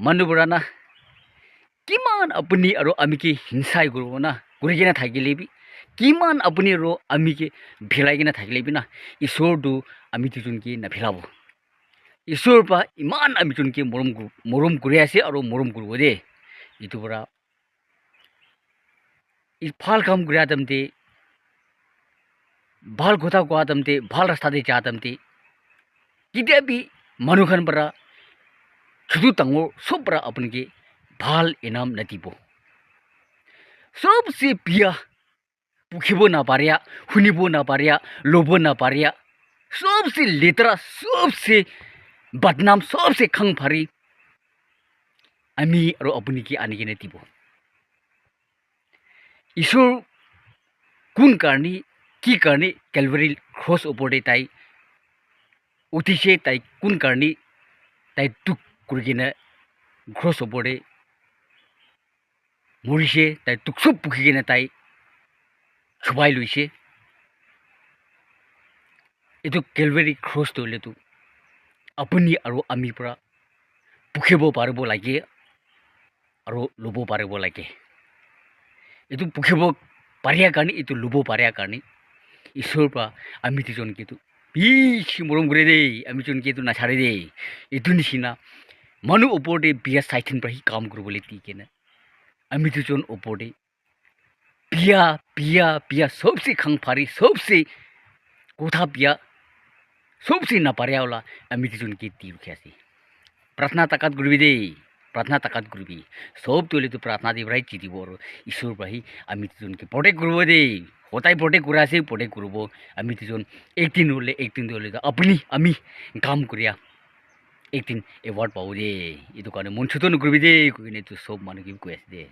মানুহবোৰা না কিমান আপুনি আৰু আমি কি হিংসাই কৰিব না কৰি কিনে থাকিলেবি কিমান আপুনি আৰু আমি কি ভিলাই কিনে থাকিলেবি না ঈশ্বৰটো আমি দুজন কি নাভিলাব ঈশ্বৰৰ পৰা ইমান আমি যোন কি মৰম কৰি আছে আৰু মৰম কৰিব দেই ইটোৰ পৰা ভাল কাম কৰি আদমতে ভাল কথা কোৱা আদমতে ভাল ৰাস্তাতে যা আদমতে কেতিয়াবি মানুহখন পৰা ছোটো ডাঙৰ চব পৰা আপুনি কি ভাল ইনাম নাদিব सबसे बिया पुखिबो ना पारिया हुनिबो ना पारिया लोबो ना पारिया सबसे लेतरा सबसे बदनाम सबसे खंग फारी आमी और अपनी की आने के दिबो ईश्वर कुन कारणी की कारणी कैलवरी क्रॉस ओपरदे ताई उठिसे ताई कुन कारणी ताई दुख कुरगिने क्रॉस ओपरदे मरिसे ताई दुखसुब पुखिगिने ताई छुबाई लुइसे इतो कैलवरी क्रॉस तोले तो अपनी और आमी परा पुखिबो पारबो लागे और लोबो पारबो लागे इतो पुखिबो पारिया कारणी इतो लोबो पारिया कारणी ईश्वर पा आमी तिजन कितु बिसि मरम करे दे आमी जन कितु ना छाड़े दे इतु निसिना मनु ओपरदे बिया साइथिन पर ही काम करबोले तिकेना आमी तिजन ओपरदे बिया बिया बिया सबसे खंगफारी सबसे कोठा बिया सबसे ना पारियावला आमी तिजन के ती रुखियासी प्रार्थना ताकात गुरबी दे प्रार्थना ताकात गुरबी सब तोले तो प्रार्थना दिबराई चिदिबो और ईश्वर भाई आमी तिजन के प्रोटेक्ट करबो दे होताई प्रोटेक्ट करासे प्रोटेक्ट करबो आमी तिजन एक दिन होले अपनी आमी काम करिया एक दिन एवार्ड पाओ दे इतो काने मन छुतो न करबी दे कोइने तो सब मानु की कोइस दे।